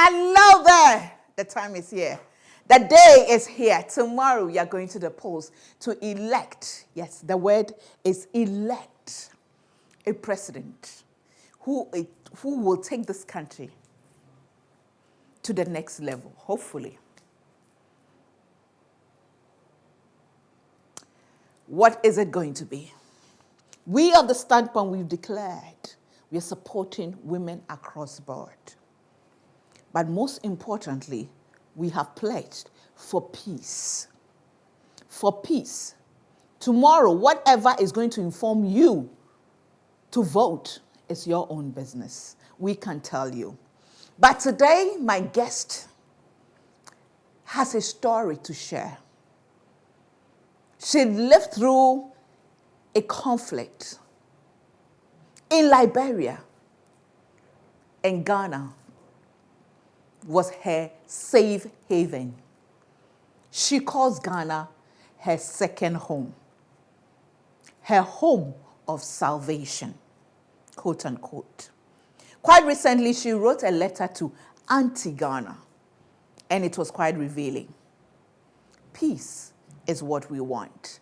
Hello there. The time is here. The day is here. Tomorrow we are going to the polls to elect. Yes, the word is elect a president who will take this country to the next level, hopefully. What is it going to be? We of the standpoint we've declared we are supporting women across the board. But most importantly, we have pledged for peace. For peace. Tomorrow, whatever is going to inform you to vote is your own business. We can tell you. But today, my guest has a story to share. She lived through a conflict in Liberia, and Ghana was her safe haven. She calls Ghana her second home, her home of salvation, quote unquote. Quite recently, she wrote a letter to anti-Ghana, and it was quite revealing. Peace is what we want.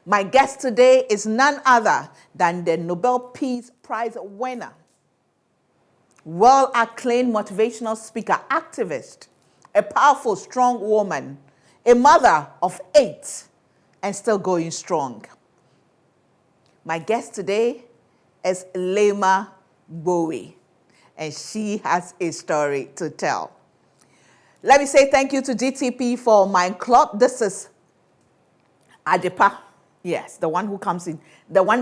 My guest today is none other than the Nobel Peace Prize winner, well-acclaimed motivational speaker, activist, a powerful, strong woman, a mother of 8, and still going strong. My guest today is Leymah Gbowee, and she has a story to tell. Let me say thank you to GTP for my club. This is Adepa. Yes, the one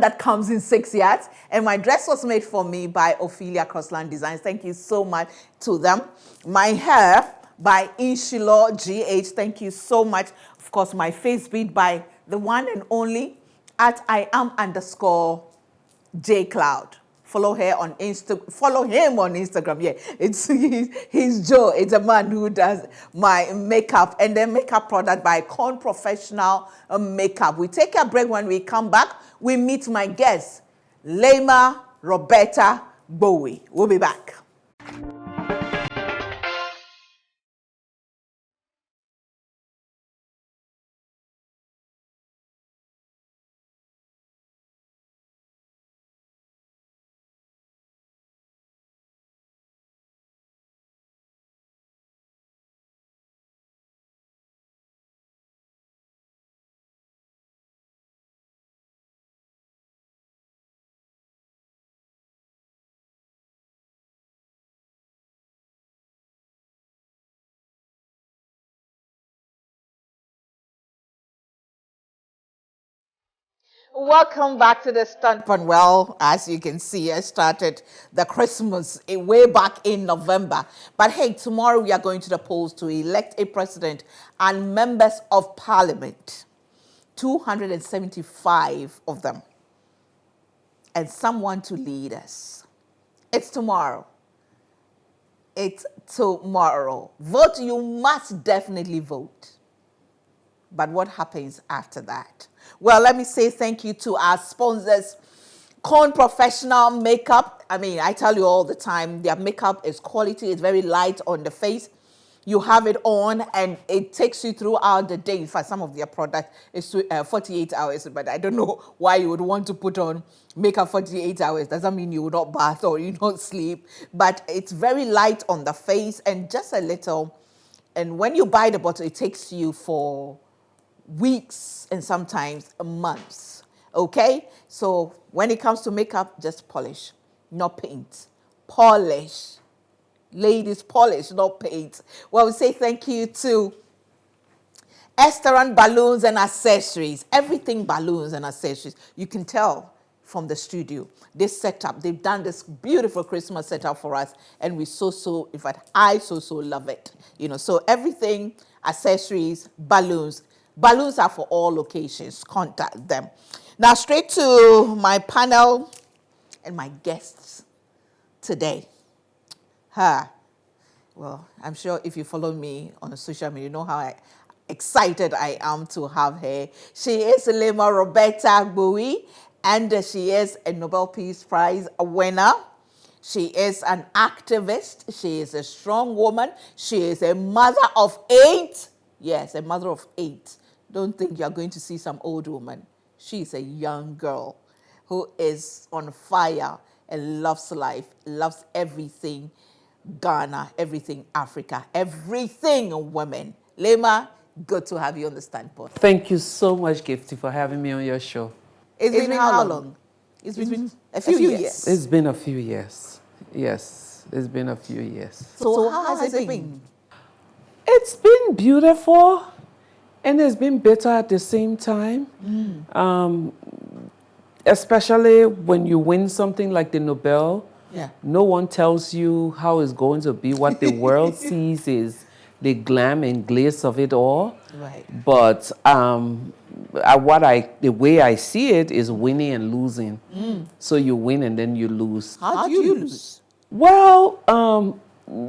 that comes in 6 yards. And my dress was made for me by Ophelia Crossland Designs. Thank you so much to them. My hair by Inshilo GH. Thank you so much. Of course, my face beat by the one and only at @Iam_JCloud. Follow him on Instagram. Yeah, he's Joe. It's a man who does my makeup, and then makeup product by Con Professional Makeup. We take a break. When we come back, we meet my guest, Leymah Roberta Gbowee. We'll be back. Welcome back to the Standpoint. Well, as you can see, I started the Christmas way back in November. But hey, tomorrow we are going to the polls to elect a president and members of parliament. 275 of them. And someone to lead us. It's tomorrow. It's tomorrow. Vote, you must definitely vote. But what happens after that? Well, let me say thank you to our sponsors, Con Professional Makeup. I mean, I tell you all the time, their makeup is quality. It's very light on the face. You have it on, and it takes you throughout the day. In fact, some of their products is 48 hours, but I don't know why you would want to put on makeup 48 hours. Doesn't mean you will not bath or you don't sleep, but it's very light on the face and just a little. And when you buy the bottle, it takes you for weeks and sometimes months. Okay? So when it comes to makeup, just polish, not paint. Polish. Ladies, polish, not paint. Well, we say thank you to Esteran Balloons and Accessories. Everything balloons and accessories. You can tell from the studio. This setup, they've done this beautiful Christmas setup for us, and we in fact, I so love it. So everything, accessories, balloons. Balloons are for all locations. Contact them. Now, straight to my panel and my guests today. Well, I'm sure if you follow me on social media, you know how excited I am to have her. She is Leymah Roberta Gbowee, and she is a Nobel Peace Prize winner. She is an activist. She is a strong woman. She is a mother of 8. Yes, a mother of 8. Don't think you're going to see some old woman. She is a young girl who is on fire and loves life, loves everything Ghana, everything Africa, everything women. Leymah, good to have you on the Standpoint. Thank you so much, Gifty, for having me on your show. It's been how long? It's been a few years. It's been a few years. Yes, it's been a few years. So how has it been? It's been beautiful, and it's been bitter at the same time. Especially when you win something like the Nobel. Yeah. No one tells you how it's going to be. What the world sees is the glam and glaze of it all. Right. But the way I see it is winning and losing. So you win and then you lose. How do you lose? Well,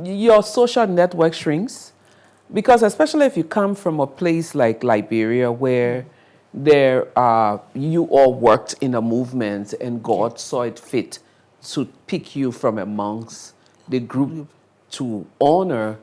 your social network shrinks, because especially if you come from a place like Liberia, where you all worked in a movement and God saw it fit to pick you from amongst the group to honor.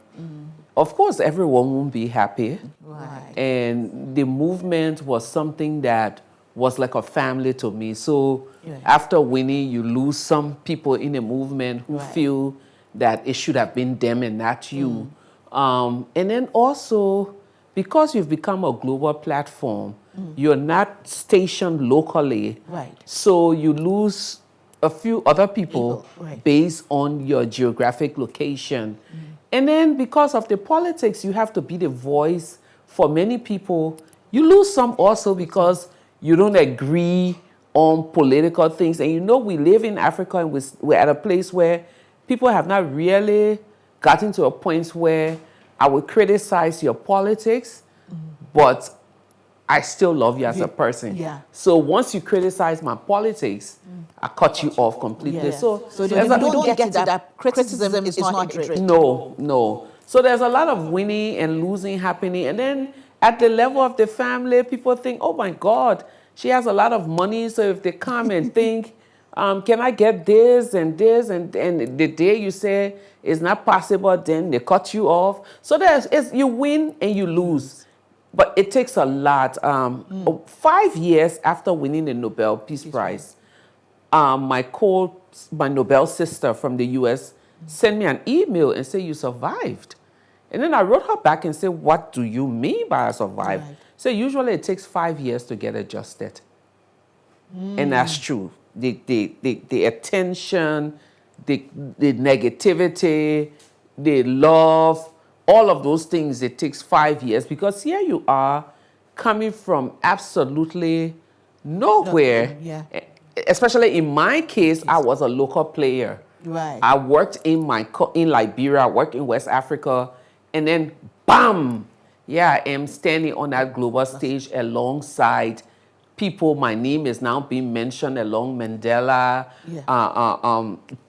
Of course, everyone won't be happy. Right. And the movement was something that was like a family to me. So Right. after winning, you lose some people in the movement who Right. feel that it should have been them and not you. And then also, because you've become a global platform, you're not stationed locally. Right. So you lose a few other people right. based on your geographic location. And then because of the politics, you have to be the voice for many people. You lose some also because you don't agree on political things. And you know, we live in Africa, and we're at a place where people have not really gotten to a point where I would criticize your politics, but I still love you as a person. Yeah. So once you criticize my politics, I cut you off completely. Yeah. So So there's you a- don't get to that criticism is not hatred. no. So there's a lot of winning and losing happening. And then at the level of the family, people think, oh my God, she has a lot of money. So if they come and think, can I get this and this? And the day you say it's not possible, then they cut you off. So you win and you lose. But it takes a lot. 5 years after winning the Nobel Peace Prize, my Nobel sister from the US sent me an email and said, you survived. And then I wrote her back and said, what do you mean by I survived? Right. So usually it takes 5 years to get adjusted. And that's true. The attention, the negativity, the love, all of those things, it takes 5 years, because here you are coming from absolutely nowhere. Yeah. Especially in my case, I was a local player. Right. I worked in Liberia, I worked in West Africa, and then bam, I am standing on that global stage alongside people. My name is now being mentioned along Mandela,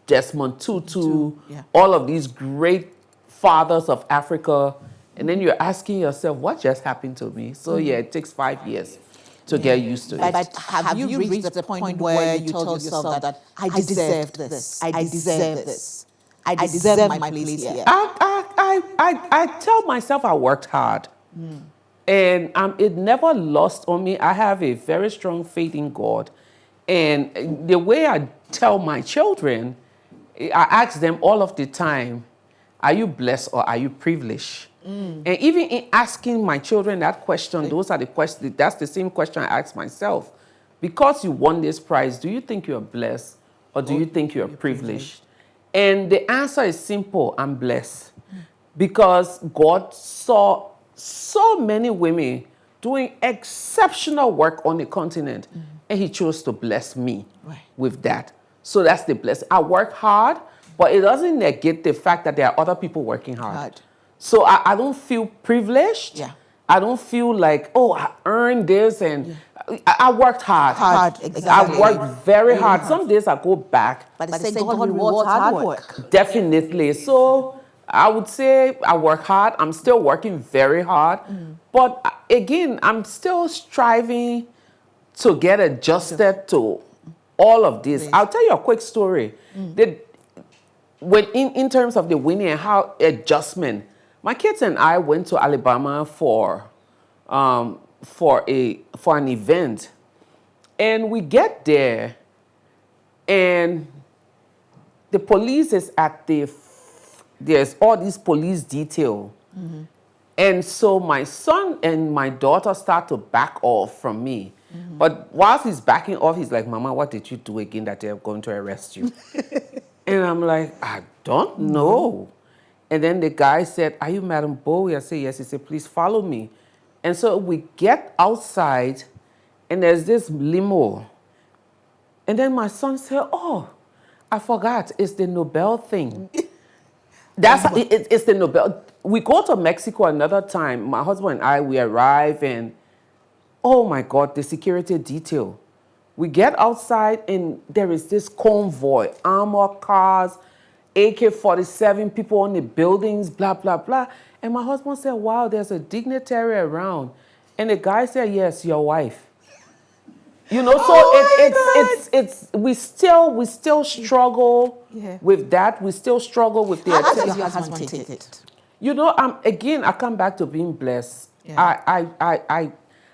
Desmond Tutu, all of these great fathers of Africa. And then you're asking yourself, what just happened to me? So it takes 5 years to get used to it. But have you reached the point where you told yourself that I deserved this, I deserve this, I deserve my place here? I tell myself I worked hard. And it never lost on me. I have a very strong faith in God. And the way I tell my children, I ask them all of the time, are you blessed or are you privileged? And even in asking my children that question, those are the questions. That's the same question I ask myself. Because you won this prize, do you think you're blessed or do you think you're privileged? And the answer is simple: I'm blessed. Because God saw so many women doing exceptional work on the continent, and He chose to bless me with that. So that's the blessing. I work hard, but it doesn't negate the fact that there are other people working hard. So I don't feel privileged. Yeah. I don't feel like, oh, I earned this, and I worked hard. Exactly. I worked very hard. Some days I go back. But they say God rewards hard work. Definitely. So I would say I work hard. I'm still working very hard. But again, I'm still striving to get adjusted to all of this. I'll tell you a quick story. when in terms of the winning and how adjustment, my kids and I went to Alabama for an event, and we get there, and the police is at there's all these police detail. And so my son and my daughter start to back off from me. But whilst he's backing off, he's like, Mama, what did you do again that they're going to arrest you? And I'm like, I don't know. And then the guy said, are you Madam Gbowee? I said, yes. He said, please follow me. And so we get outside, and there's this limo. And then my son said, oh, I forgot, it's the Nobel thing. It's the Nobel. We go to Mexico another time. My husband and I, we arrive, and oh my God, the security detail. We get outside, and there is this convoy, armored cars, AK-47, people on the buildings, blah, blah, blah. And my husband said, wow, there's a dignitary around. And the guy said, yes, your wife. You know, so it's we still struggle with that. We still struggle with the How does your husband take it? You know, again, I come back to being blessed. Yeah.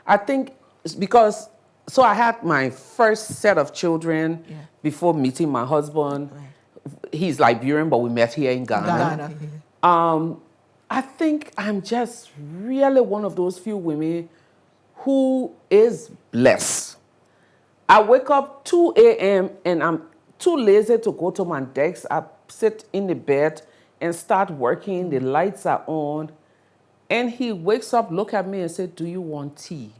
I think it's because, so I had my first set of children before meeting my husband. Right. He's Liberian, but we met here in Ghana. I think I'm just really one of those few women who is blessed. I wake up 2 a.m. and I'm too lazy to go to my desk. I sit in the bed and start working. The lights are on. And he wakes up, look at me and said, do you want tea?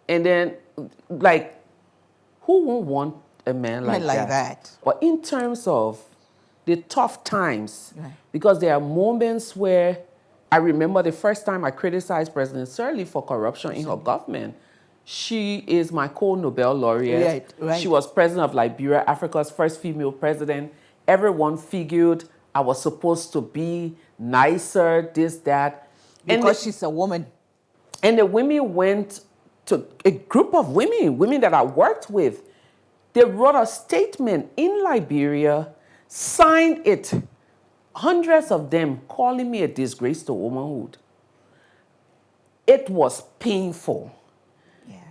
And then, like, who won't want a man like that? But in terms of the tough times, because there are moments where I remember the first time I criticized President Sirleaf for corruption in her government. She is my co-Nobel laureate. Right. She was president of Liberia, Africa's first female president. Everyone figured I was supposed to be nicer, this, that. Because she's a woman. And the women went to a group of women that I worked with. They wrote a statement in Liberia, signed it, hundreds of them calling me a disgrace to womanhood. It was painful.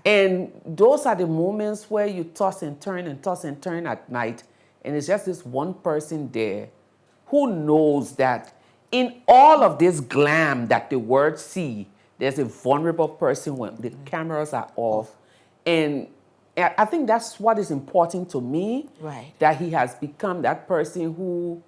And those are the moments where you toss and turn at night. And it's just this one person there who knows that in all of this glam that the world see, there's a vulnerable person when the cameras are off. And I think that's what is important to me, that he has become that person who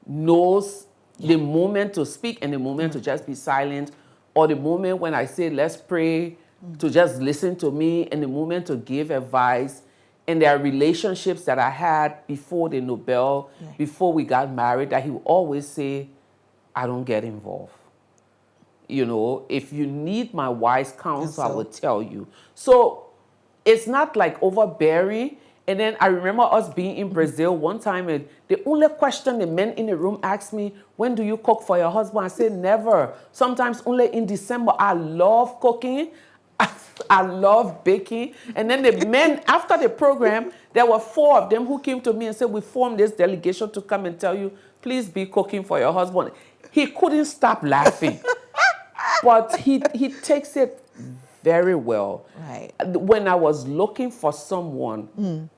knows the moment to speak and the moment to just be silent, or the moment when I say, let's pray, to just listen to me, and the moment to give advice. And there are relationships that I had before the Nobel, before we got married, that he would always say, I don't get involved. You know, if you need my wise counsel, I will tell you. So it's not like overbearing. And then I remember us being in Brazil one time, and the only question the men in the room asked me, when do you cook for your husband? I said, never. Sometimes only in December. I love cooking. I love baking. And then the men, after the program, there were 4 of them who came to me and said, we formed this delegation to come and tell you, please be cooking for your husband. He couldn't stop laughing. But he takes it very well. Right. When I was looking for someone,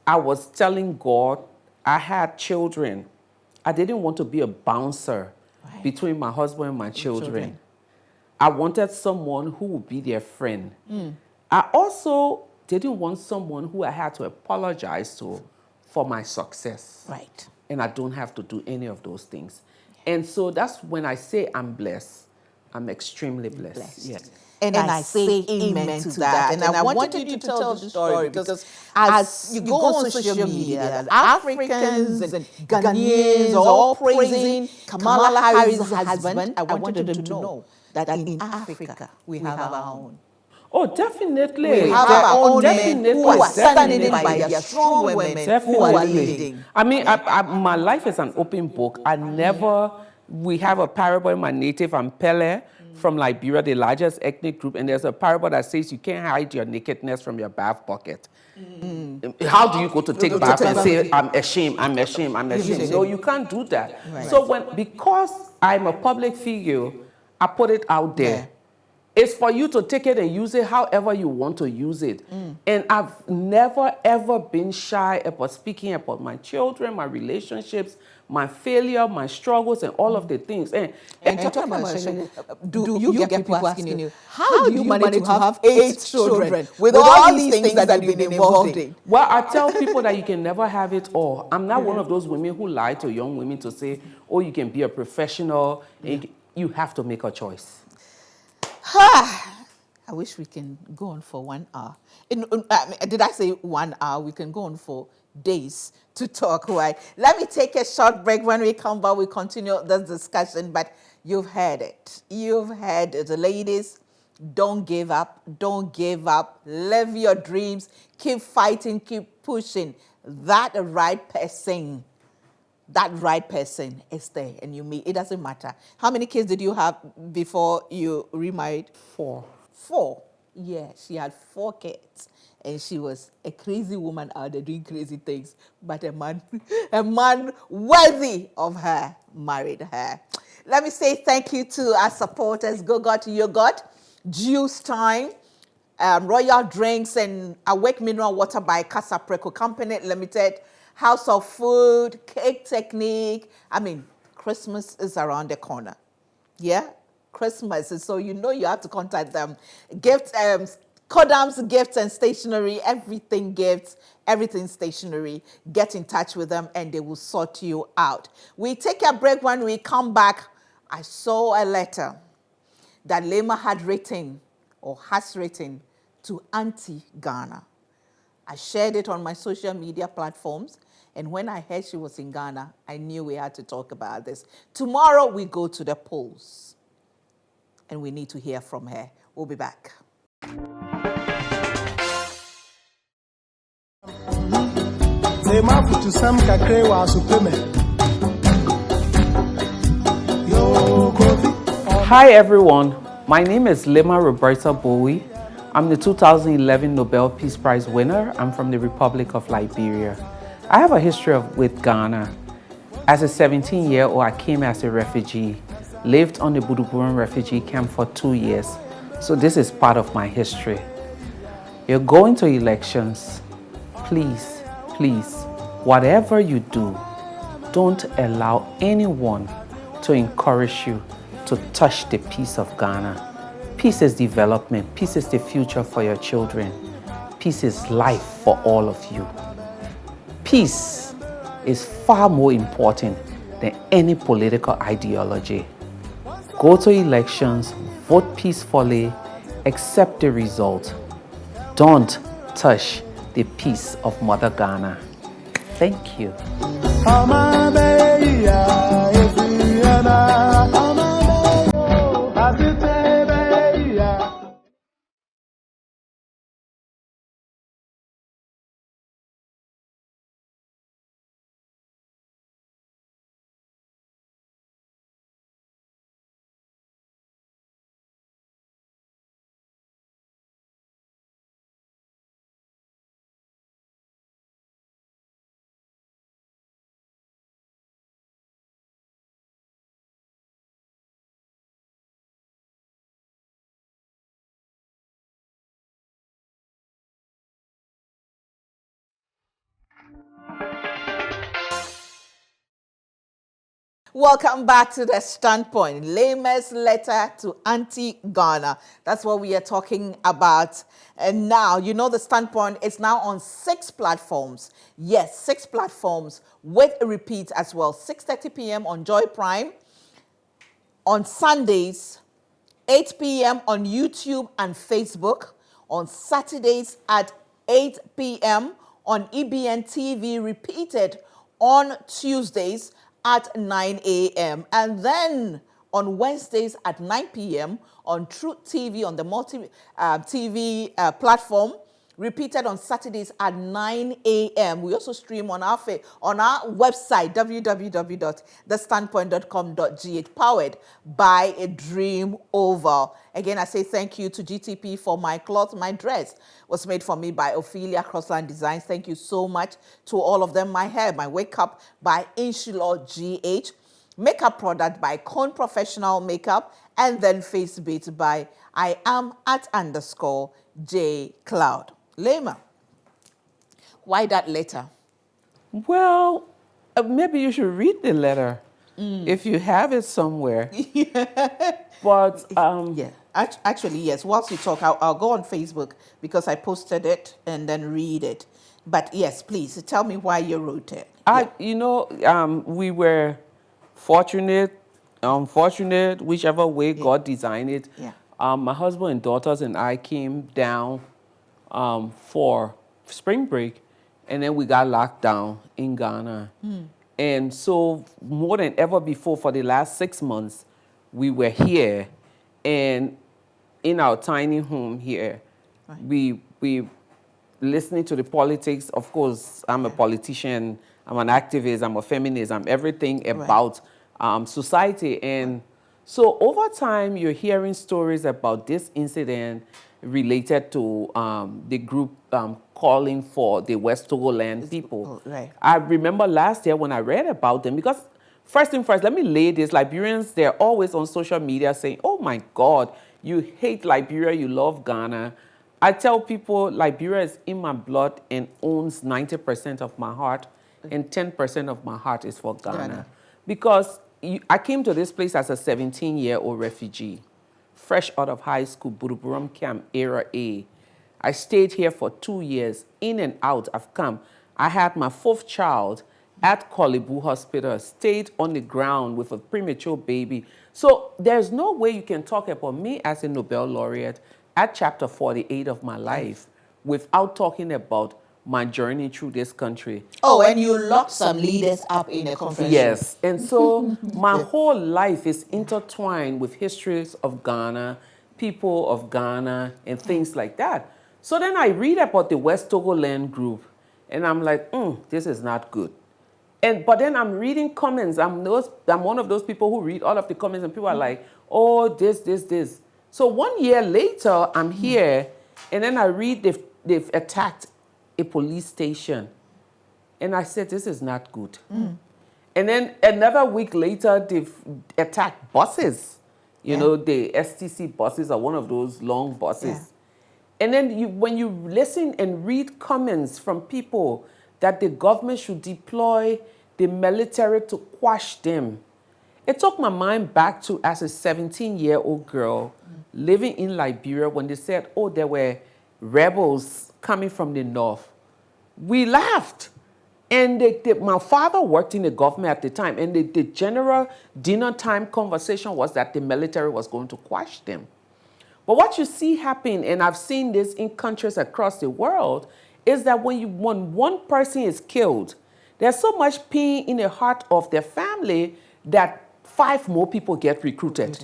I was telling God, I had children. I didn't want to be a bouncer between my husband and my children. I wanted someone who would be their friend. I also didn't want someone who I had to apologize to for my success. Right. And I don't have to do any of those things. And so that's when I say I'm blessed. I'm extremely blessed. Yes. And I say amen to that. And I wanted you to tell the story because as you go on social media, Africans and Ghanaians are all praising Kamala Harris' husband. I wanted them to know that in Africa, we have our own. Oh, definitely. We have our own men who are standing in by their strong women who are leading. I mean, my life is an open book. We have a parable in my native Ampele from Liberia, the largest ethnic group, and there's a parable that says you can't hide your nakedness from your bath bucket. How do you go to take bath and say, bath. I'm ashamed, I'm ashamed, I'm ashamed? No, you can't do that. Right. So because I'm a public figure, I put it out there. Yeah. It's for you to take it and use it however you want to use it. And I've never, ever been shy about speaking about my children, my relationships, my failure, my struggles, and all of the things. And talking about children, do you get people asking you, how do you manage to have 8 children with all these things that you've been involved in? Well, I tell people that you can never have it all. I'm not one of those women who lie to young women to say, oh, you can be a professional. And you have to make a choice. I wish we can go on for 1 hour. Did I say 1 hour? We can go on for days to talk, right? Let me take a short break. When we come back, we continue this discussion, but you've heard it. You've heard it. Ladies, don't give up. Don't give up. Live your dreams. Keep fighting. Keep pushing. That right person is there, and you meet. It doesn't matter. How many kids did you have before you remarried? 4. 4. Yeah, she had 4 kids. And she was a crazy woman out there doing crazy things. But a man worthy of her married her. Let me say thank you to our supporters. Go God to your God. Juice Time. Royal Drinks and Awake Mineral Water by Casa Preco Company Limited. House of Food. Cake Technique. I mean, Christmas is around the corner. Yeah? Christmas. So you know you have to contact them. Gifts, Kodam's Gifts and Stationery, everything gifts, everything stationery. Get in touch with them and they will sort you out. We take a break. When we come back, I saw a letter that Leymah had written or has written to Auntie Ghana. I shared it on my social media platforms. And when I heard she was in Ghana, I knew we had to talk about this. Tomorrow we go to the polls. And we need to hear from her. We'll be back. Hi everyone, my name is Leymah Roberta Gbowee. I'm the 2011 Nobel Peace Prize winner. I'm from the Republic of Liberia. I have a history with Ghana. As a 17-year-old, I came as a refugee, lived on the Buduburum refugee camp for 2 years. So this is part of my history. You're going to elections. Please, whatever you do, don't allow anyone to encourage you to touch the peace of Ghana. Peace is development. Peace is the future for your children. Peace is life for all of you. Peace is far more important than any political ideology. Go to elections, vote peacefully, accept the result. Don't touch the peace of Mother Ghana. Thank you. Welcome back to The Standpoint. Leymah's letter to Auntie Ghana. That's what we are talking about. And now, you know, The Standpoint is now on 6 platforms. Yes, 6 platforms with a repeat as well. 6:30 p.m. on Joy Prime. On Sundays, 8 p.m. on YouTube and Facebook. On Saturdays at 8 p.m. on EBN TV, repeated on Tuesdays at 9 a.m. And then on Wednesdays at 9 p.m. on Truth TV on the multi TV platform, repeated on Saturdays at 9 a.m. We also stream on our website, www.thestandpoint.com.gh, powered by a Dream Over. Again, I say thank you to GTP for my cloth. My dress was made for me by Ophelia Crossland Designs. Thank you so much to all of them. My hair, my wake up by Inshallah GH. Makeup product by Cone Professional Makeup, and then Face Beat by I am @_J Cloud. Leymah, why that letter? Well, maybe you should read the letter if you have it somewhere. But Yeah, actually, yes. Whilst you talk, I'll go on Facebook because I posted it and then read it. But yes, please tell me why you wrote it. we were fortunate, unfortunate, whichever way God designed it. Yeah. My husband and daughters and I came down for spring break, and then we got locked down in Ghana. And so more than ever before, for the last 6 months, we were here, and in our tiny home here, we listening to the politics. Of course, I'm a politician, I'm an activist, I'm a feminist, I'm everything about society. And so over time, you're hearing stories about this incident related to the group calling for the West Togoland people. I remember last year when I read about them, because first thing first, let me lay this. Liberians, they're always on social media saying, oh my God, you hate Liberia, you love Ghana. I tell people Liberia is in my blood and owns 90% of my heart, and 10% of my heart is for Ghana. Because I came to this place as a 17-year-old refugee, fresh out of high school, Buruburum Camp, Era A. I stayed here for 2 years, in and out. I've come. I had my 4th child at Kolibu Hospital, stayed on the ground with a premature baby. So there's no way you can talk about me as a Nobel laureate at chapter 48 of my life without talking about my journey through this country. Oh, and you locked some leaders up in a conference room. Yes, and so my whole life is intertwined with histories of Ghana, people of Ghana, and things like that. So then I read about the West Togoland group, and I'm like, this is not good. But then I'm reading comments. I'm one of those people who read all of the comments, and people are like, oh, this. So 1 year later, I'm here, and then I read they've attacked a police station. And I said, this is not good. And then another week later, they've attacked buses. You know, the STC buses are one of those long buses. And then when you listen and read comments from people that the government should deploy the military to quash them, it took my mind back to as a 17-year-old girl living in Liberia when they said, oh, there were rebels coming from the north. We laughed. And my father worked in the government at the time, and the general dinner time conversation was that the military was going to quash them. But what you see happen, and I've seen this in countries across the world, is that when one person is killed, there's so much pain in the heart of their family that 5 more people get recruited.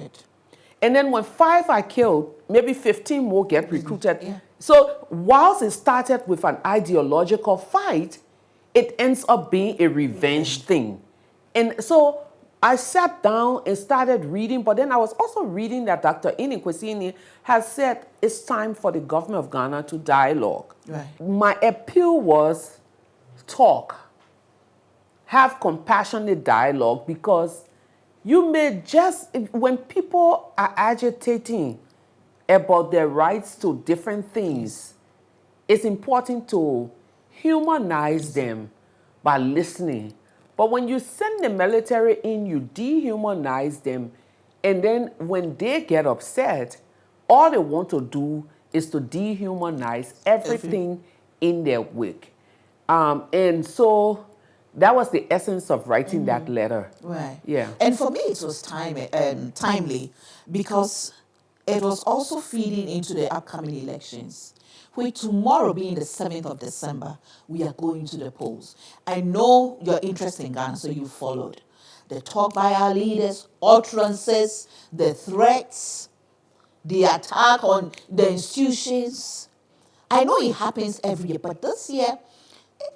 And then when 5 are killed, maybe 15 more get recruited. So whilst it started with an ideological fight, it ends up being a revenge thing. And so I sat down and started reading, but then I was also reading that Dr. Ininkwesini has said it's time for the government of Ghana to dialogue. My appeal was talk. Have compassionate dialogue, because you may when people are agitating about their rights to different things, it's important to humanize them by listening. But when you send the military in, you dehumanize them, and then when they get upset, all they want to do is to dehumanize everything in their wake. And so that was the essence of writing that letter. Yeah. And for me, it was timely, because it was also feeding into the upcoming elections. Which tomorrow, being the 7th of December, we are going to the polls. I know your interest in Ghana, so you followed the talk by our leaders, utterances, the threats, the attack on the institutions. I know it happens every year, but this year,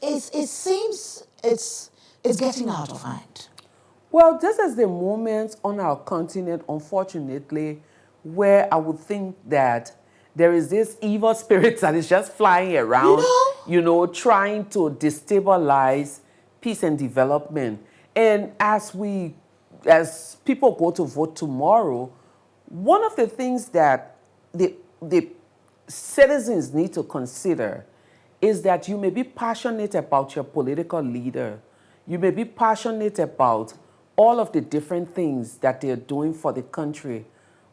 it seems it's getting out of hand. Well, this is the moment on our continent, unfortunately, where I would think that there is this evil spirit that is just flying around, trying to destabilize peace and development. And as people go to vote tomorrow, one of the things that the citizens need to consider is that you may be passionate about your political leader. You may be passionate about all of the different things that they're doing for the country.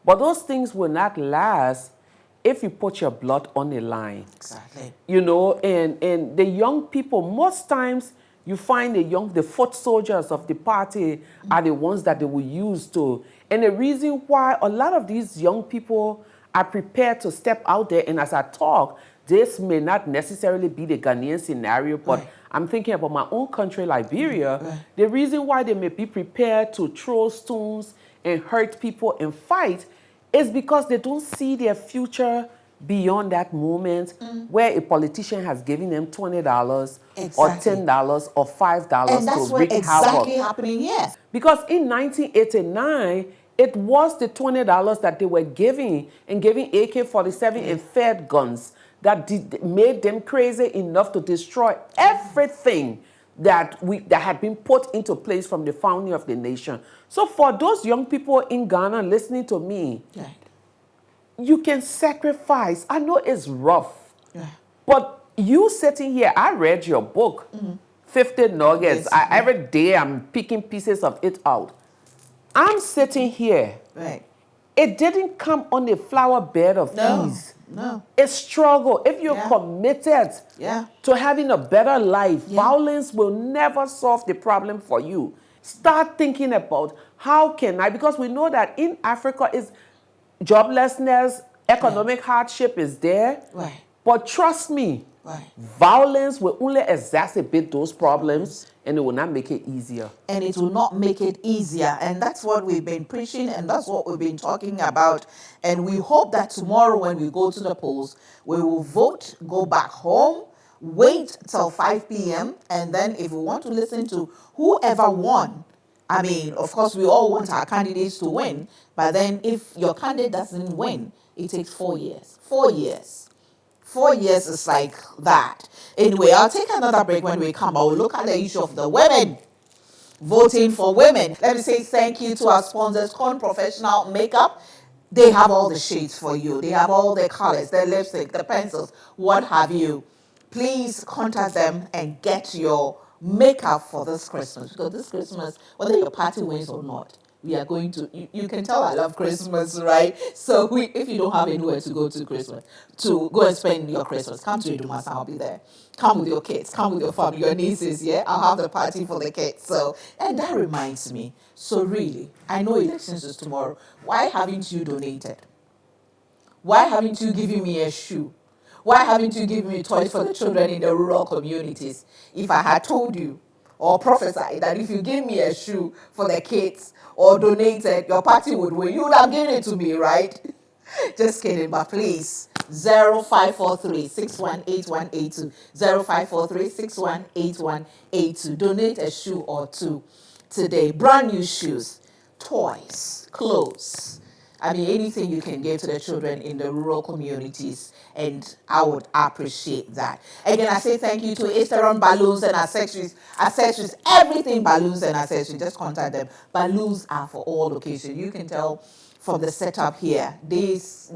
But those things will not last if you put your blood on the line. Exactly. And the young people, most times you find the foot soldiers of the party are the ones that they will use to. And the reason why a lot of these young people are prepared to step out there, and as I talk, this may not necessarily be the Ghanaian scenario, but Right. I'm thinking about my own country, Liberia. Right. The reason why they may be prepared to throw stones and hurt people and fight is because they don't see their future beyond that moment where a politician has given them $20 or $10 or $5 And that's to what wreak exactly havoc. happening here. Because in 1989, it was the $20 that they were giving and giving AK-47 and Fed guns that made them crazy enough to destroy everything that had been put into place from the founding of the nation. So for those young people in Ghana listening to me, Right. you can sacrifice. I know it's rough, Yeah. but you sitting here, I read your book, 50 Nuggets. Yes, Every day I'm picking pieces of it out. I'm sitting here. Right. It didn't come on a flower bed of ease. No. It's struggle. If you're committed to having a better life, violence will never solve the problem for you. Start thinking about how can I, because we know that in Africa is joblessness, economic hardship is there. Right. But trust me, Right. violence will only exacerbate those problems and it will not make it easier. And it will not make it easier. And that's what we've been preaching, and that's what we've been talking about. And we hope that tomorrow when we go to the polls, we will vote, go back home, wait till 5 p.m. And then if we want to listen to whoever won, I mean, of course, we all want our candidates to win. But then if your candidate doesn't win, it takes 4 years. 4 years. 4 years is like that. Anyway, I'll take another break. When we come, I'll look at the issue of the women voting for women. Let me say thank you to our sponsors, Con Professional Makeup. They have all the shades for you. They have all the colors, the lipstick, the pencils, what have you. Please contact them and get your makeup for this Christmas. Because this Christmas, whether your party wins or not, we are going to, you can tell I love Christmas, right? So if you don't have anywhere to go to Christmas, to go and spend your Christmas, come to Idumasa, I'll be there. Come with your kids, come with your family, your nieces, yeah? I'll have the party for the kids. So, and that reminds me, so really, I know elections is tomorrow. Why haven't you donated? Why haven't you given me a shoe? Why haven't you given me toys for the children in the rural communities? If I had told you or prophesied that if you give me a shoe for the kids or donated, your party would win, you would have given it to me, right? Just kidding, but please. 0543 618182 0543 618182. Donate a shoe or two today. Brand new shoes, toys, clothes. I mean, anything you can give to the children in the rural communities, and I would appreciate that. Again, I say thank you to Esteron Balloons and Accessories. Accessories, everything balloons and accessories. Just contact them. Balloons are for all occasions. You can tell from the setup here. These,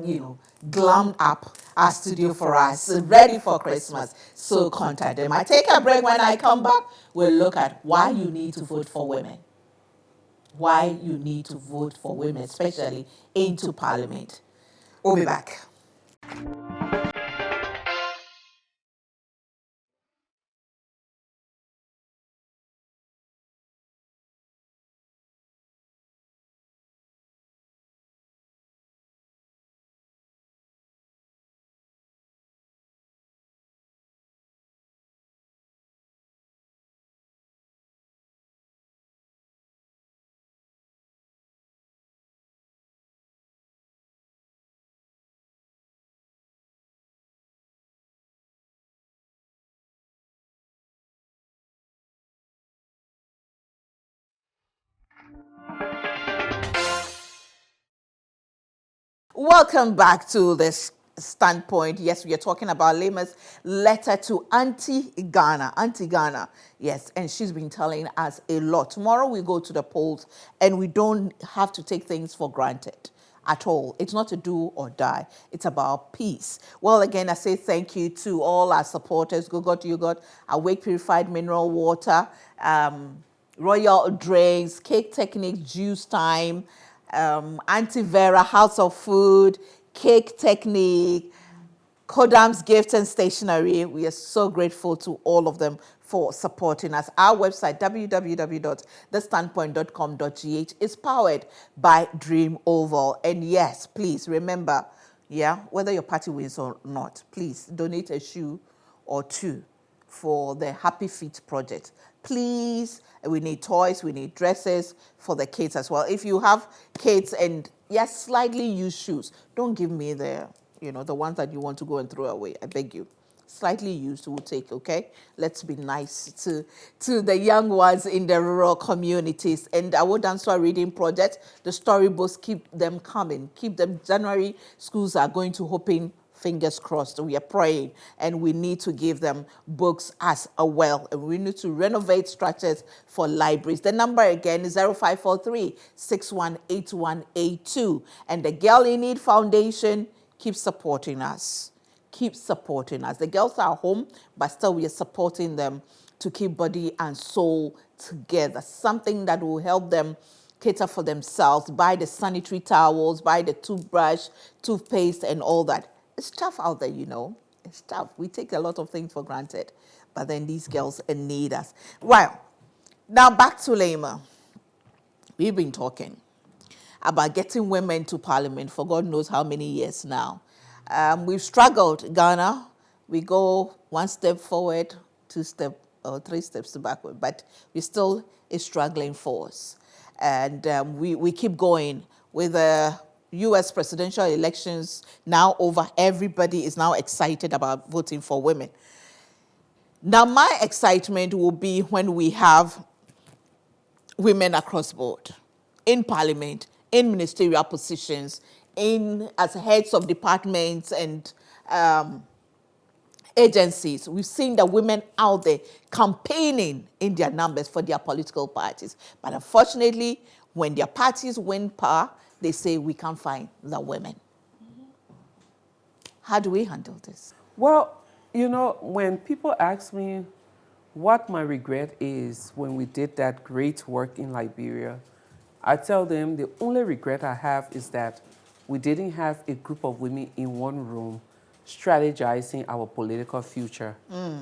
glammed up our studio for us, ready for Christmas. So contact them. I take a break. When I come back, we'll look at why you need to vote for women. Why you need to vote for women, especially into parliament. We'll be back. Welcome back to this standpoint. Yes, we are talking about Leymah's letter to Auntie Ghana. Auntie Ghana, yes, and she's been telling us a lot. Tomorrow we go to the polls, and we don't have to take things for granted at all. It's not a do or die. It's about peace. Well, again, I say thank you to all our supporters. Go got you got Awake Purified Mineral Water, Royal Drinks, Cake Technique, Juice Time, Auntie Vera, House of Food, Cake Technique, Kodam's Gifts and Stationery. We are so grateful to all of them for supporting us. Our website, www.thestandpoint.com.gh, is powered by Dream Oval. And yes, please remember, whether your party wins or not, please donate a shoe or two for the Happy Feet project. Please, we need toys, we need dresses for the kids as well. If you have kids and slightly used shoes, don't give me the ones that you want to go and throw away. I beg you. Slightly used, we'll take, okay? Let's be nice to the young ones in the rural communities. And our Danswa Reading Project, the storybooks, keep them coming. Keep them. January schools are going to open. Fingers crossed. We are praying, and we need to give them books as well. And we need to renovate structures for libraries. The number again is 0543-618182. And the Girl in Need Foundation, keep supporting us. Keep supporting us. The girls are home, but still we are supporting them to keep body and soul together. Something that will help them cater for themselves, buy the sanitary towels, buy the toothbrush, toothpaste, and all that. It's tough out there, It's tough. We take a lot of things for granted. But then these girls need us. Well, now back to Leymah. We've been talking about getting women to parliament for God knows how many years now. We've struggled, Ghana. We go one step forward, 2 steps, or 3 steps backward. But we're still a struggling force. And we keep going with the U.S. presidential elections now over. Everybody is now excited about voting for women. Now, my excitement will be when we have women across board, in parliament, in ministerial positions, as heads of departments and agencies. We've seen the women out there campaigning in their numbers for their political parties. But unfortunately, when their parties win power, they say we can't find the women. How do we handle this? Well, when people ask me what my regret is when we did that great work in Liberia, I tell them the only regret I have is that we didn't have a group of women in one room strategizing our political future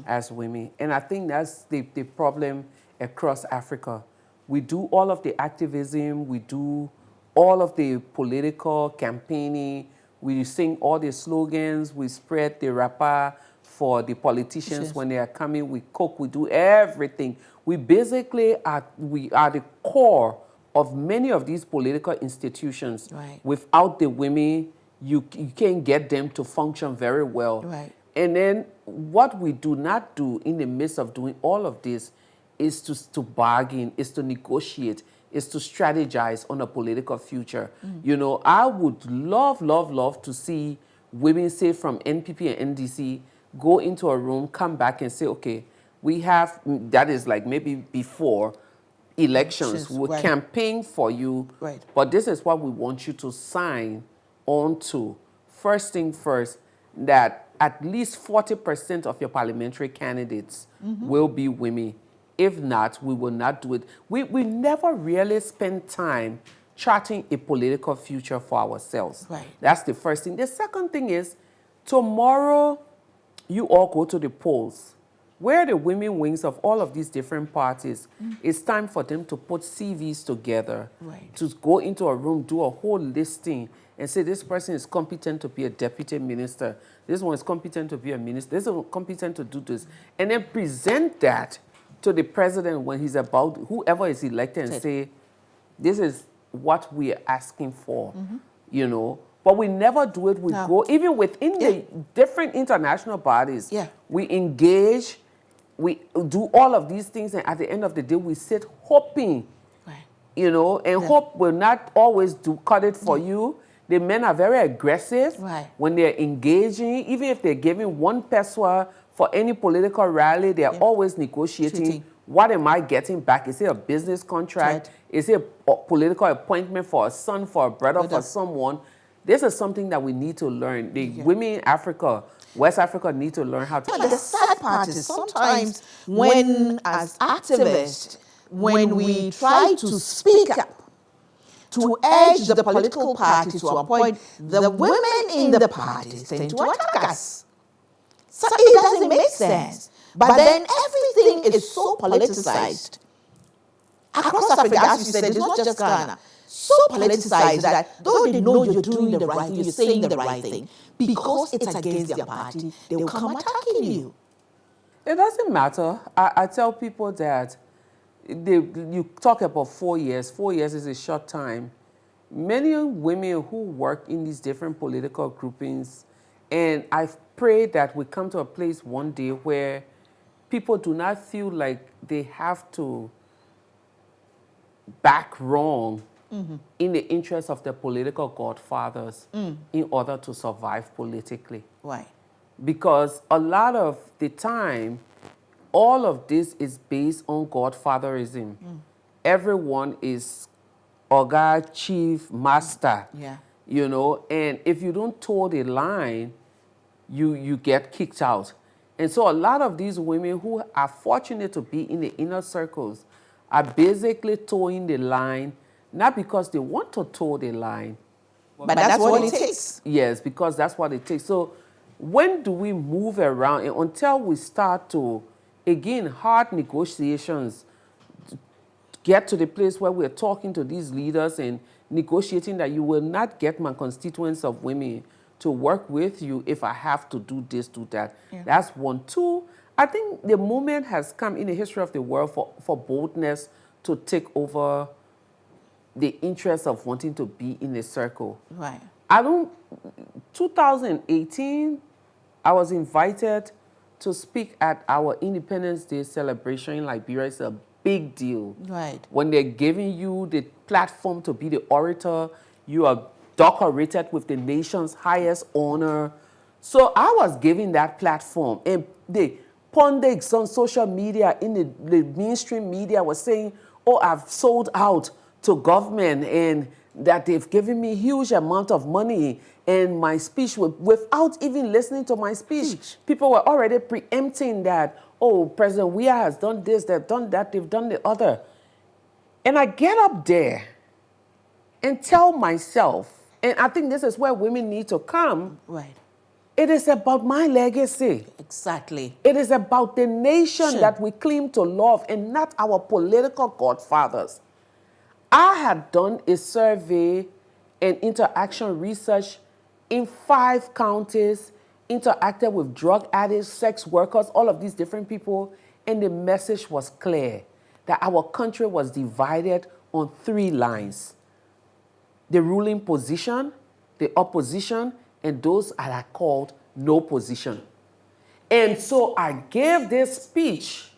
as women. And I think that's the problem across Africa. We do all of the activism, we do all of the political campaigning, we sing all the slogans, we spread the wrapper for the politicians when they are coming, we cook, we do everything. We basically are the core of many of these political institutions. Right. Without the women, you can't get them to function very well. Right. And then what we do not do in the midst of doing all of this is to bargain, is to negotiate, is to strategize on a political future. I would love to see women, say from NPP and NDC, go into a room, come back and say, okay, we have, that is like maybe before elections, we'll campaign for you, but this is what we want you to sign on to. First thing first, that at least 40% of your parliamentary candidates will be women. If not, we will not do it. We never really spend time charting a political future for ourselves. Right. That's the first thing. The second thing is, tomorrow, you all go to the polls. Where the women wings of all of these different parties, it's time for them to put CVs together, to go into a room, do a whole listing, and say this person is competent to be a deputy minister, this one is competent to be a minister, this one is competent to do this, and then present that to the president when he's about, whoever is elected, and say, this is what we are asking for, But we never do it. We go, even within the different international bodies, we engage, we do all of these things, and at the end of the day, we sit hoping, and hope will not always cut it for you. The men are very aggressive Right. when they're engaging. Even if they're giving 1 peso for any political rally, they're always negotiating. Cheating. What am I getting back? Is it a business contract? Right. Is it a political appointment for a son, for a brother, for someone? This is something that we need to learn. The women in Africa, West Africa, need to learn how to. But the sad part is sometimes when, as activists, when we try to speak up, to urge the political party to appoint the women in the parties tend to attack us. So it doesn't make sense. But then everything is so politicized. Across Africa, as you said, it's not just Ghana. So politicized that though they know you're doing the right thing, you're saying the right thing, because it's against their party, they will come attacking you. It doesn't matter. I tell people that you talk about 4 years. 4 years is a short time. Many women who work in these different political groupings, and I pray that we come to a place one day where people do not feel like they have to back wrong in the interest of their political godfathers in order to survive politically. Right. Because a lot of the time, all of this is based on godfatherism. Everyone is Oga, chief, master. Yeah. You know, and if you don't toe the line, you get kicked out. And so a lot of these women who are fortunate to be in the inner circles are basically toeing the line, not because they want to toe the line. But that's what it takes. Yes, because that's what it takes. So when do we move around? And until we start to, again, hard negotiations, get to the place where we're talking to these leaders and negotiating that you will not get my constituents of women to work with you if I have to do this, do that. Yeah. That's 1. 2, I think the moment has come in the history of the world for boldness to take over the interest of wanting to be in a circle. Right. 2018, I was invited to speak at our Independence Day celebration in Liberia. It's a big deal. Right. When they're giving you the platform to be the orator, you are decorated with the nation's highest honor. So I was given that platform, and the pundits on social media, in the mainstream media, was saying, oh, I've sold out to government and that they've given me huge amount of money, and my speech, without even listening to my speech, people were already preempting that, oh, President Weah has done this, they've done that, they've done the other. And I get up there and tell myself, and I think this is where women need to come. Right. It is about my legacy. Exactly. It is about the nation that we claim to love and not our political godfathers. I had done a survey and interaction research in 5 counties, interacted with drug addicts, sex workers, all of these different people, and the message was clear that our country was divided on 3 lines. The ruling position, the opposition, and those that are called no position. And so I gave this speech,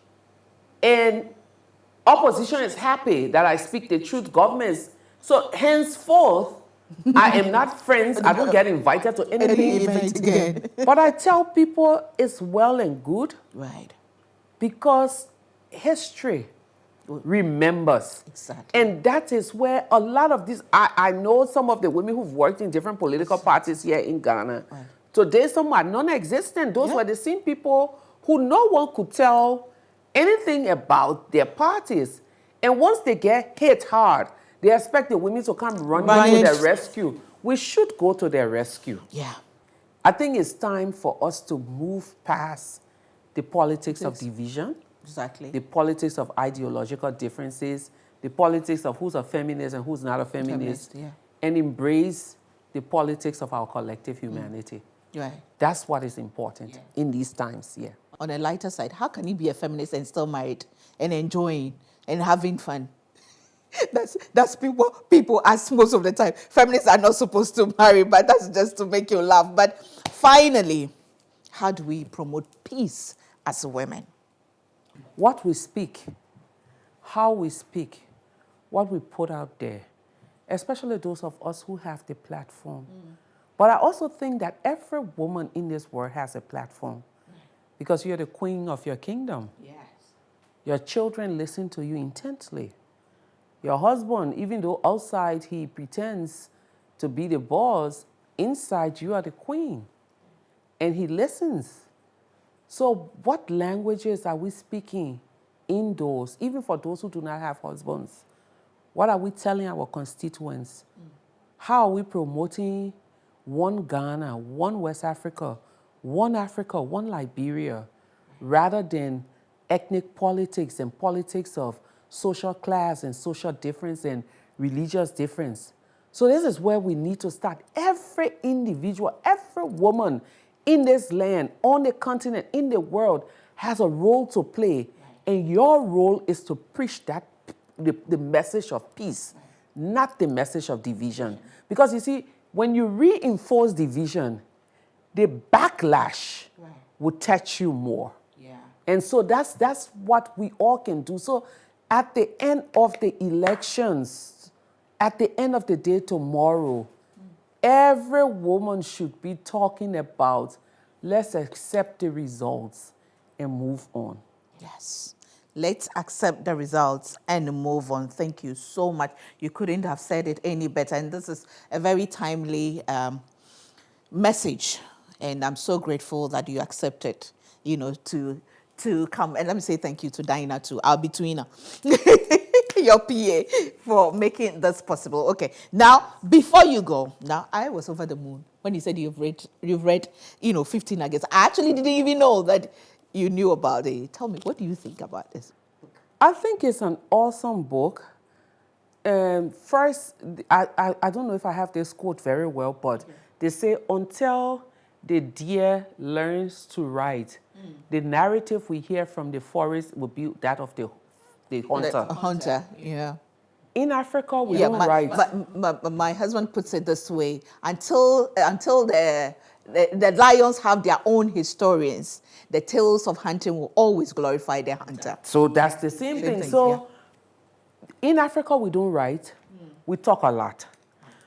and opposition is happy that I speak the truth. Governments. So henceforth, I am not friends. I don't get invited to any event again. But I tell people it's well and good. Right. Because history remembers. Exactly. And that is where a lot of these, I know some of the women who've worked in different political parties here in Ghana. Right. Today, some are non-existent. Those were the same people who no one could tell anything about their parties. And once they get hit hard, they expect the women to come running to their rescue. We should go to their rescue. Yeah. I think it's time for us to move past the politics of division. Exactly. The politics of ideological differences, the politics of who's a feminist and who's not a feminist, and embrace the politics of our collective humanity. Right. That's what is important in these times, On a lighter side, how can you be a feminist and still married and enjoying and having fun? That's people ask most of the time. Feminists are not supposed to marry, but that's just to make you laugh. But finally, how do we promote peace as women? What we speak, how we speak, what we put out there, especially those of us who have the platform. But I also think that every woman in this world has a platform because you're the queen of your kingdom. Yes. Your children listen to you intently. Your husband, even though outside he pretends to be the boss, inside you are the queen. And he listens. So what languages are we speaking indoors, even for those who do not have husbands? What are we telling our constituents? How are we promoting one Ghana, one West Africa, one Liberia, rather than ethnic politics and politics of social class and social difference and religious difference? So this is where we need to start. Every individual, every woman in this land, on the continent, in the world, has a role to play. And your role is to preach that the message of peace, not the message of division. Because you see, when you reinforce division, the backlash will touch you more. Yeah. And so that's what we all can do. So at the end of the elections, at the end of the day tomorrow, every woman should be talking about, let's accept the results and move on. Yes. Let's accept the results and move on. Thank you so much. You couldn't have said it any better. And this is a very timely message. And I'm so grateful that you accepted, to come. And let me say thank you to Dinah too, our betweener, your PA, for making this possible. Okay. Now, before you go, now I was over the moon when you said you've read 15 nuggets. I actually didn't even know that you knew about it. Tell me, what do you think about this book? I think it's an awesome book. First, I don't know if I have this quote very well, but they say, until the deer learns to ride, the narrative we hear from the forest will be that of the hunter. The hunter, yeah. In Africa, we don't ride. But my husband puts it this way: until the lions have their own historians, the tales of hunting will always glorify the hunter. So that's the same thing. So in Africa, we don't write. We talk a lot.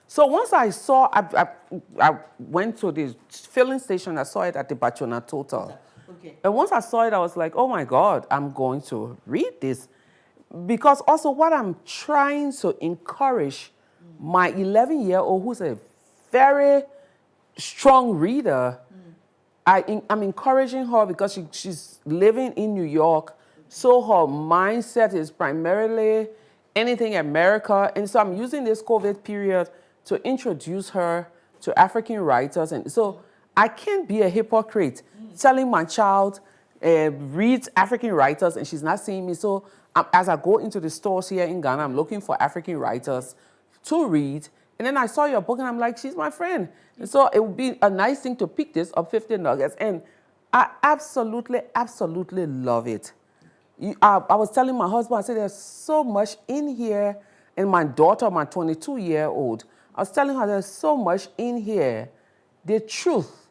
So once I saw, I went to the filling station. I saw it at the Bachona Total. Okay. And once I saw it, I was like, oh my God, I'm going to read this. Because also what I'm trying to encourage my 11-year-old, who's a very strong reader, I'm encouraging her because she's living in New York. So her mindset is primarily anything America. And so I'm using this COVID period to introduce her to African writers. And so I can't be a hypocrite telling my child, reads African writers, and she's not seeing me. So as I go into the stores here in Ghana, I'm looking for African writers to read. And then I saw your book, and I'm like, she's my friend. And so it would be a nice thing to pick this up, 50 nuggets. And I absolutely, absolutely love it. I was telling my husband, I said, there's so much in here. And my daughter, my 22-year-old, I was telling her there's so much in here. The truth,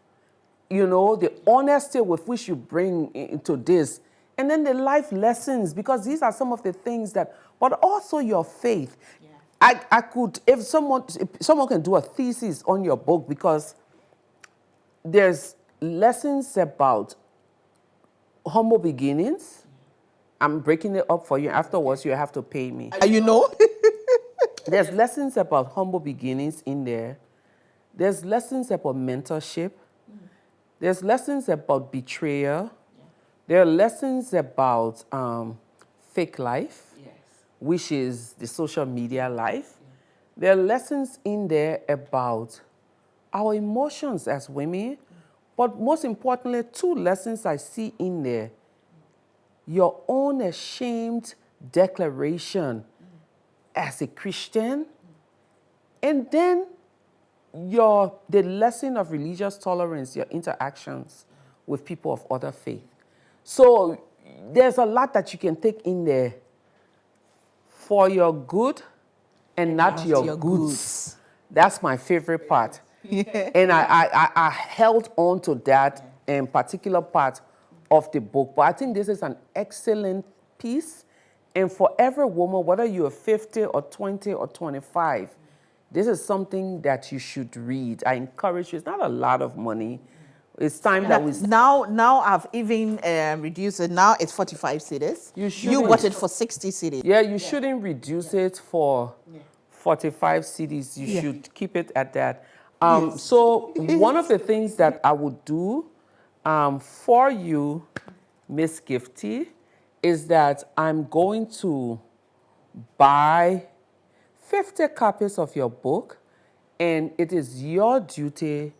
the honesty with which you bring into this. And then the life lessons, because these are some of the things that, but also your faith. Yeah. I could, if someone can do a thesis on your book, because there's lessons about humble beginnings. I'm breaking it up for you. Afterwards, you have to pay me. There's lessons about humble beginnings in there. There's lessons about mentorship. There's lessons about betrayal. There are lessons about fake life, which is the social media life. There are lessons in there about our emotions as women. But most importantly, 2 lessons I see in there. Your own ashamed declaration as a Christian. And then the lesson of religious tolerance, your interactions with people of other faith. So there's a lot that you can take in there for your good and not your goods. That's my favorite part. Yeah. And I held on to that in particular part of the book. But I think this is an excellent piece. And for every woman, whether you're 50 or 20 or 25, This is something that you should read. I encourage you. It's not a lot of money. It's time that we... Now I've even reduced it. Now it's 45 cedis. You got it for 60 cedis. Yeah, you shouldn't reduce it for 45 cedis. You should keep it at that. So one of the things that I would do for you, Miss Gifty, is that I'm going to buy 50 copies of your book, and it is your duty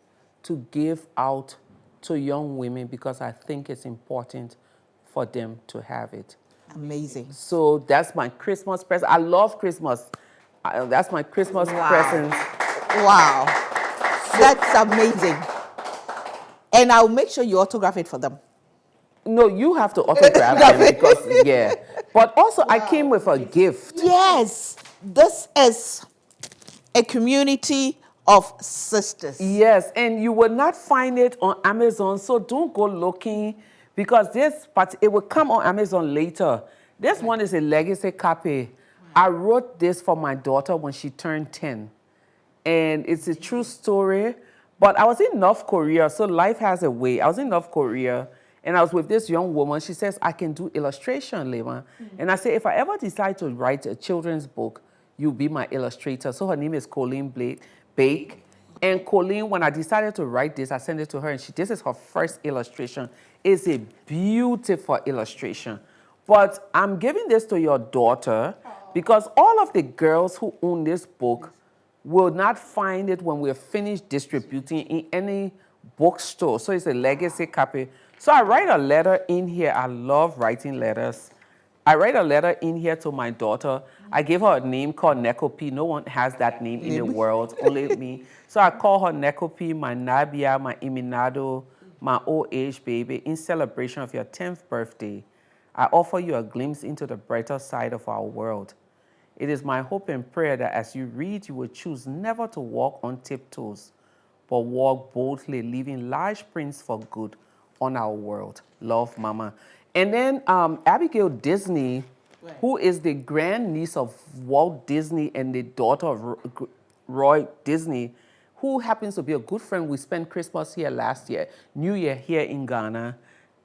to give out to young women because I think it's important for them to have it. Amazing. So that's my Christmas present. I love Christmas. That's my Christmas present. Wow. That's amazing. And I'll make sure you autograph it for them. No, you have to autograph them because, But also, I came with a gift. Yes. This is a community of sisters. Yes, and you will not find it on Amazon, so don't go looking because it will come on Amazon later. This one is a legacy copy. I wrote this for my daughter when she turned 10, and it's a true story. But I was in North Korea, so life has a way. I was in North Korea, and I was with this young woman. She says, I can do illustration, Leymah. And I say, if I ever decide to write a children's book, you'll be my illustrator. So her name is Colleen Bake. And Colleen, when I decided to write this, I sent it to her, and this is her first illustration. It's a beautiful illustration. But I'm giving this to your daughter because all of the girls who own this book will not find it when we're finished distributing in any bookstore. So it's a legacy copy. So I write a letter in here. I love writing letters. I write a letter in here to my daughter. I gave her a name called Nekopi. No one has that name in the world, only me. So I call her Nekopi, my Nabia, my Iminado, my old age baby, in celebration of your 10th birthday. I offer you a glimpse into the brighter side of our world. It is my hope and prayer that as you read, you will choose never to walk on tiptoes, but walk boldly, leaving large prints for good on our world. Love, Mama. And then Abigail Disney, who is the grandniece of Walt Disney and the daughter of Roy Disney, who happens to be a good friend. We spent Christmas here last year, New Year here in Ghana.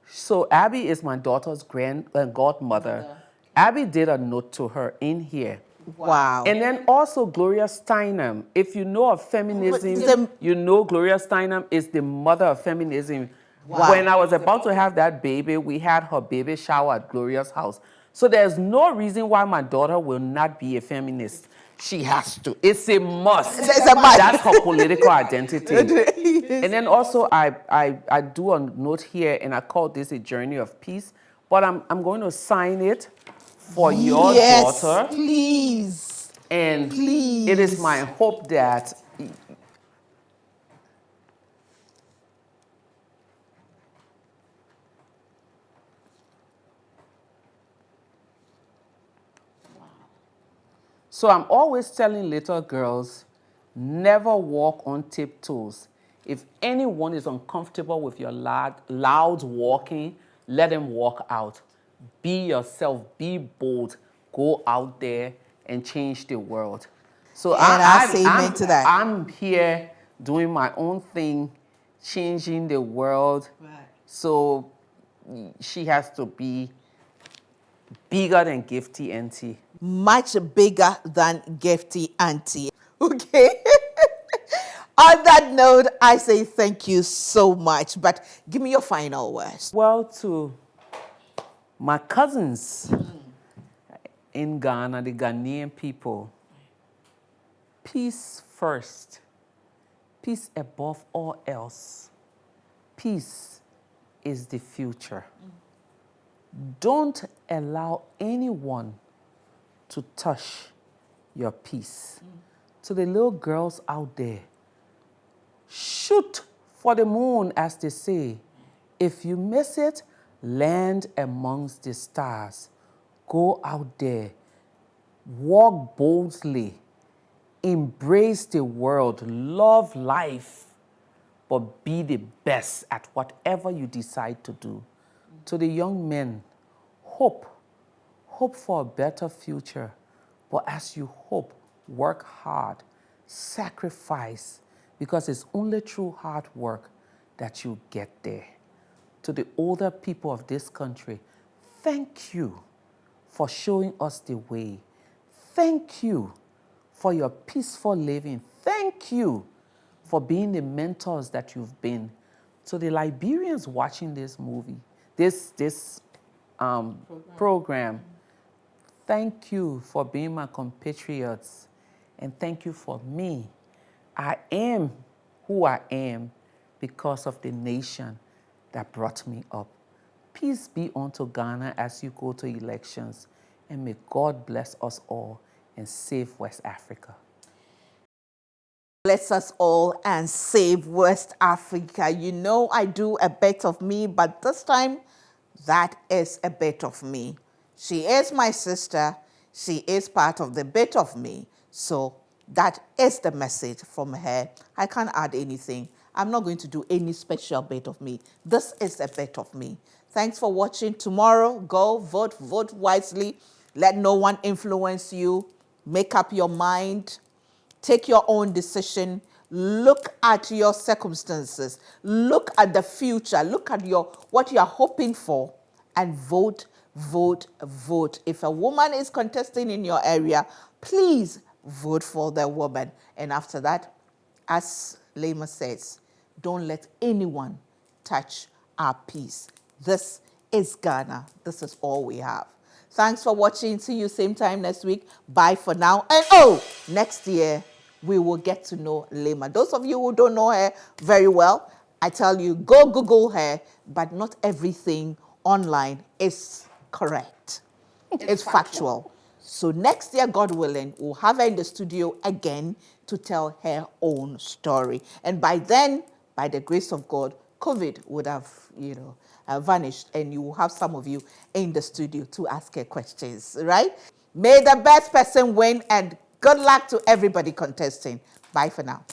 So Abby is my daughter's godmother. Abby did a note to her in here. Wow. And then also Gloria Steinem. If you know of feminism, you know Gloria Steinem is the mother of feminism. Wow. When I was about to have that baby, we had her baby shower at Gloria's house. So there's no reason why my daughter will not be a feminist. She has to. It's a must. It's a must. That's her political identity. And then also I do a note here, and I call this a journey of peace. But I'm going to sign it for your daughter. Please. And please. It is my hope that So I'm always telling little girls, never walk on tiptoes. If anyone is uncomfortable with your loud walking, let them walk out. Be yourself, be bold, go out there and change the world. So I'm here doing my own thing, changing the world. Right. So she has to be bigger than Gifty Auntie. Much bigger than Gifty Auntie. Okay. On that note, I say thank you so much. But give me your final words. Well, to my cousins in Ghana, the Ghanaian people, peace first. Peace above all else. Peace is the future. Don't allow anyone to touch your peace. To the little girls out there, shoot for the moon, as they say. If you miss it, land amongst the stars. Go out there, walk boldly, embrace the world, love life, but be the best at whatever you decide to do. To the young men, hope for a better future. But as you hope, work hard, sacrifice, because it's only through hard work that you get there. To the older people of this country, thank you for showing us the way. Thank you for your peaceful living. Thank you for being the mentors that you've been. To the Liberians watching this movie, this program, thank you for being my compatriots, and thank you for me. I am who I am because of the nation that brought me up. Peace be unto Ghana as you go to elections, and may God bless us all and save West Africa. Bless us all and save West Africa. You know I do a bit of me, but this time that is a bit of me. She is my sister. She is part of the bit of me. So that is the message from her. I can't add anything. I'm not going to do any special bit of me. This is a bit of me. Thanks for watching. Tomorrow, go vote, vote wisely. Let no one influence you. Make up your mind. Take your own decision. Look at your circumstances. Look at the future. Look at what you are hoping for, and vote, vote, vote. If a woman is contesting in your area, please vote for the woman. And after that, as Leymah says, don't let anyone touch our peace. This is Ghana. This is all we have. Thanks for watching. See you same time next week. Bye for now. And next year, we will get to know Leymah. Those of you who don't know her very well, I tell you, go Google her, but not everything online is correct. It's factual. So next year, God willing, we'll have her in the studio again to tell her own story. And by then, by the grace of God, COVID would have, vanished, and you will have some of you in the studio to ask her questions, right? May the best person win, and good luck to everybody contesting. Bye for now.